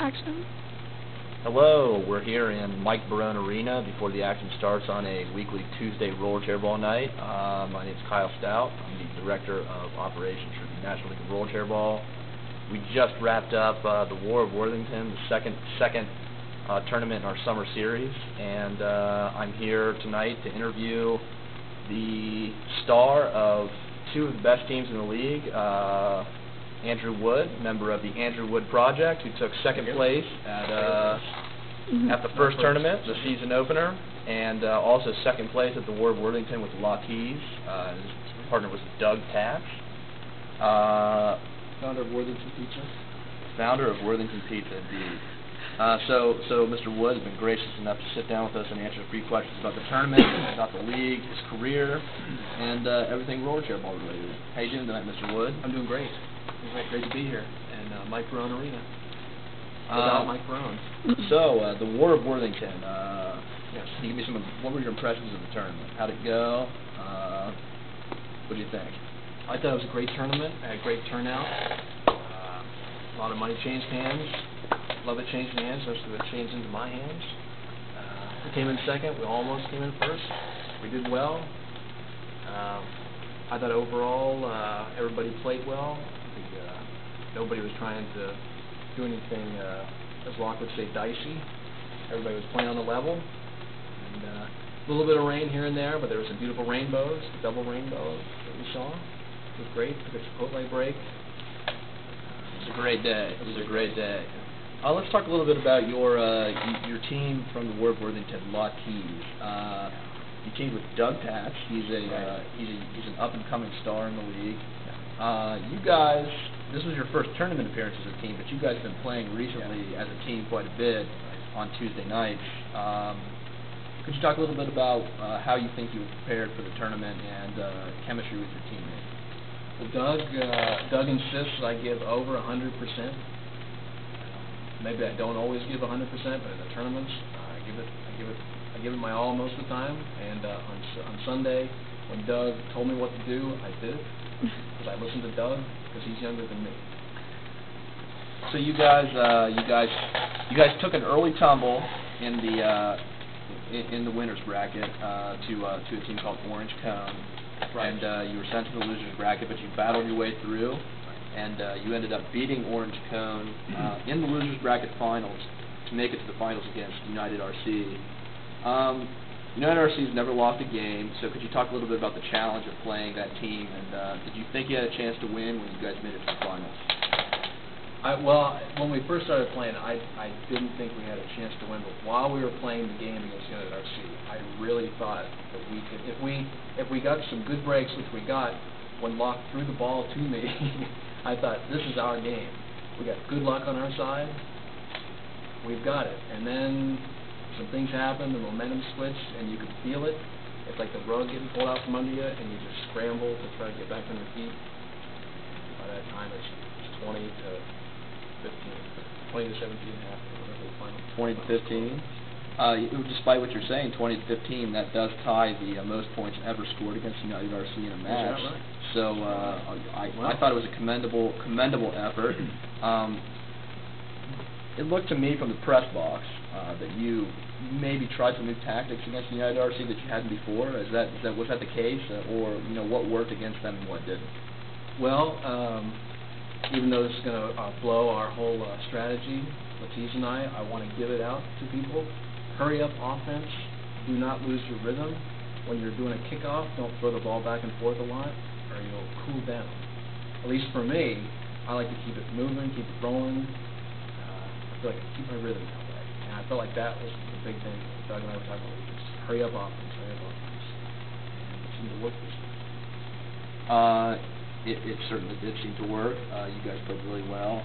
Action. Hello, we're here in Mike Barone Arena before the action starts on a weekly Tuesday Rollerchairball night. My name is Kyle Stout. I'm the Director of Operations for the National League of Rollerchairball. We just wrapped up the War of Worthington, the second tournament in our summer series, and I'm here tonight to interview the star of two of the best teams in the league, Andrew Wood, member of the Andrew Wood Project, who took second place at the first tournament, the season opener, and also second place at the War of Worthington with Teeze. His partner was Doug Taps. Founder of Worthington Pizza. Founder of Worthington Pizza, indeed. So Mr. Wood has been gracious enough to sit down with us and answer a few questions about the tournament, about the league, his career, and everything Rollerchairball related. How you doing tonight, Mr. Wood? I'm doing great. Great to be here in Mike Barone Arena. Without Mike Barone. So, the War of Worthington. Yes. Can you give me what were your impressions of the tournament? How'd it go? What do you think? I thought it was a great tournament. I had a great turnout. A lot of money changed hands. Love it changing hands, especially it changed into my hands. We came in second. We almost came in first. We did well. I thought overall everybody played well. Nobody was trying to do anything, as Locke would say, dicey. Everybody was playing on the level. And a little bit of rain here and there, but there were some beautiful rainbows, double rainbows that we saw. It was great. Took a Chipotle break. It was a great day. It was a great day. Let's talk a little bit about your team from the War of Worthington, Teeze. You teamed with Doug Taps. He's an up-and-coming star in the league. You guys, this was your first tournament appearance as a team, but you guys have been playing recently as a team quite a bit on Tuesday nights. Could you talk a little bit about how you think you were prepared for the tournament and chemistry with your teammates? Well, Doug insists I give over 100%. Maybe I don't always give 100%, but in the tournaments, I give it my all most of the time. And on Sunday, when Doug told me what to do, I did it because I listened to Doug because he's younger than me. So you guys took an early tumble in the winners bracket to a team called Orange Cone, right. And you were sent to the losers bracket, but you battled your way through. And you ended up beating Orange Cone in the losers bracket finals to make it to the finals against United RC. United RC has never lost a game, so could you talk a little bit about the challenge of playing that team, and did you think you had a chance to win when you guys made it to the finals? Well, when we first started playing, I didn't think we had a chance to win, but while we were playing the game against United RC, I really thought that we could, if we got some good breaks, which we got, when Locke threw the ball to me, I thought, this is our game. We got good luck on our side. We've got it. And then some things happened, the momentum switched, and you could feel it. It's like the rug getting pulled out from under you, and you just scramble to try to get back on your feet. By that time, it's 20 to 15, 20 to 17 after the final. 20 to 15. Despite what you're saying, 20 to 15, that does tie the most points ever scored against United RC in a match. Is that right? So I thought it was a commendable effort. It looked to me from the press box that you maybe tried some new tactics against United RC that you hadn't before. Was that the case, or what worked against them and what didn't? Well, even though this is going to blow our whole strategy, Teeze and I want to give it out to people. Hurry up offense. Do not lose your rhythm. When you're doing a kickoff, don't throw the ball back and forth a lot, or you'll cool down. At least for me, I like to keep it moving, keep it rolling. I feel like I keep my rhythm that way. And I felt like that was the big thing Doug and I were talking about. Just hurry up offense, hurry up offense. And it seemed to work this time. It certainly did seem to work. You guys played really well.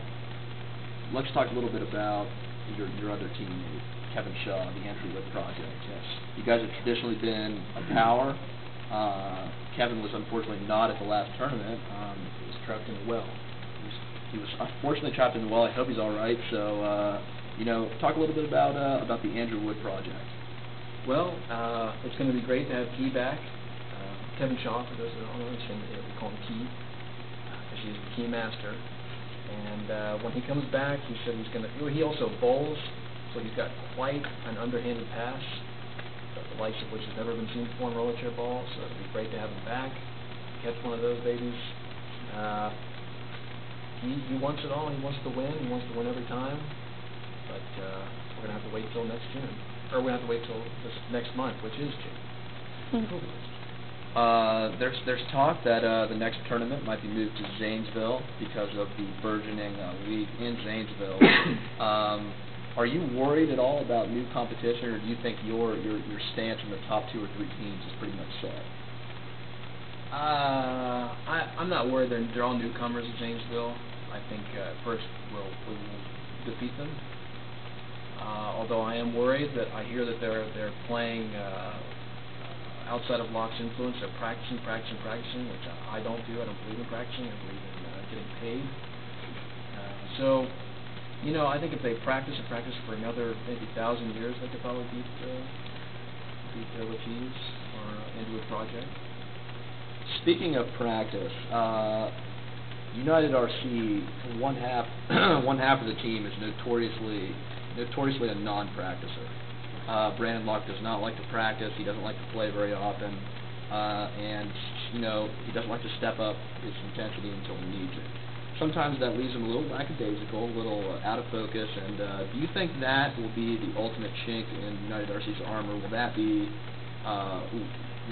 Let's talk a little bit about your other teammate, Kevin Shaw, the Andrew Wood Project. Yes. You guys have traditionally been a power. Kevin was unfortunately not at the last tournament. He was trapped in a well. He was unfortunately trapped in the well. I hope he's all right. So, talk a little bit about the Andrew Wood Project. Well, it's going to be great to have Key back. Kevin Shaw, for those that don't know, we call him Key, because he's the key master. And when he comes back, he said he's going to. He also bowls, so he's got quite an underhanded pass, the likes of which has never been seen before in Rollerchairball. So it'd be great to have him back, catch one of those babies. He wants it all. He wants to win. He wants to win every time. But we're gonna have to wait till next June, or we have to wait till this next month, which is June. There's talk that the next tournament might be moved to Zanesville because of the burgeoning league in Zanesville. Are you worried at all about new competition, or do you think your stance in the top 2 or 3 teams is pretty much set? I'm not worried. They're all newcomers at Zanesville. I think first we'll defeat them. Although I am worried that I hear that they're playing outside of Locke's influence. They're practicing, which I don't do. I don't believe in practicing. I believe in getting paid. So, you know, I think if they practice for another maybe 1,000 years, they could probably beat Teeze or into a project. Speaking of practice, United RC, one half of the team is notoriously a non-practicer. Brandon Locke does not like to practice. He doesn't like to play very often, and you know, he doesn't like to step up his intensity until he needs it. Sometimes that leaves him a little lackadaisical, a little out of focus. And do you think that will be the ultimate chink in United RC's armor? Will that be?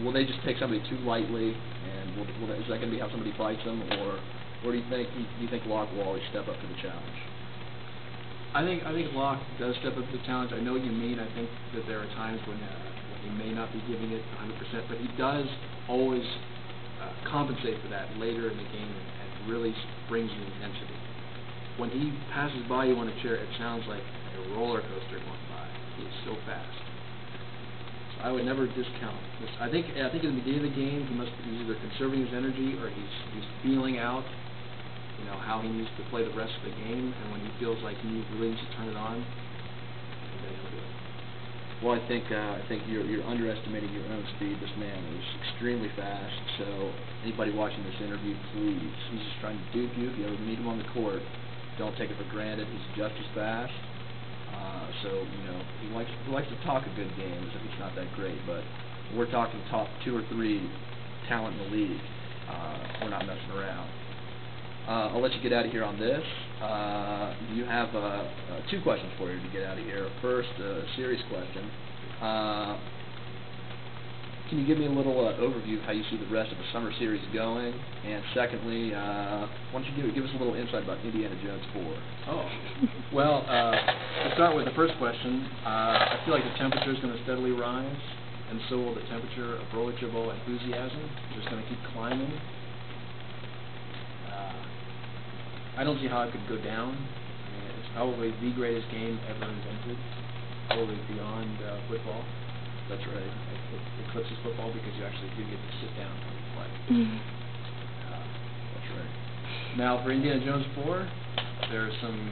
Will they just take somebody too lightly, and is that going to be how somebody fights them, or do you think Locke will always step up to the challenge? I think Locke does step up to the challenge. I know what you mean. I think that there are times when he may not be giving it 100%, but he does always compensate for that later in the game and really brings the intensity. When he passes by you on a chair, it sounds like a roller coaster going by. He is so fast. So I would never discount this. I think in the beginning of the game, he's either conserving his energy or he's feeling out, you know, how he needs to play the rest of the game, and when he feels like he really needs to turn it on, then he'll do it. Well, I think you're underestimating your own speed. This man is extremely fast. So anybody watching this interview, please, he's just trying to dupe you. If you ever meet him on the court, don't take it for granted. He's just as fast. So you know, he likes to talk a good game as if he's not that great. But we're talking top 2 or 3 talent in the league. We're not messing around. I'll let you get out of here on this. You have 2 questions for you to get out of here. First, a serious question. Can you give me a little overview of how you see the rest of the summer series going? And secondly, why don't you give us a little insight about Indiana Jones 4? Oh, well, to start with the first question, I feel like the temperature is going to steadily rise, and so will the temperature of Rollerchairball enthusiasm. It's just going to keep climbing. I don't see how it could go down. I mean, it's probably the greatest game ever invented, probably beyond football. That's right. It eclipses football because you actually do get to sit down when you play. That's right. Now, for Indiana Jones 4, there are some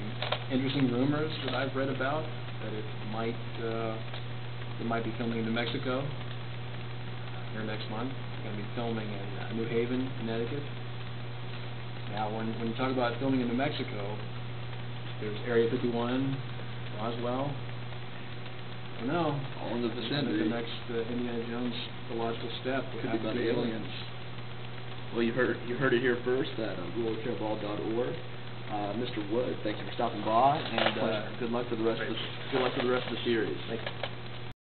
interesting rumors that I've read about that it might be filming in New Mexico here next month. It's going to be filming in New Haven, Connecticut. Now, when you talk about filming in New Mexico, there's Area 51, Roswell. I don't know. All in the vicinity. The next Indiana Jones, the logical step would could have be to about be aliens. Well, you heard it here first at rollerchairball.org. Mr. Wood, thank you for stopping by, and good luck for the rest of the series. Thank you.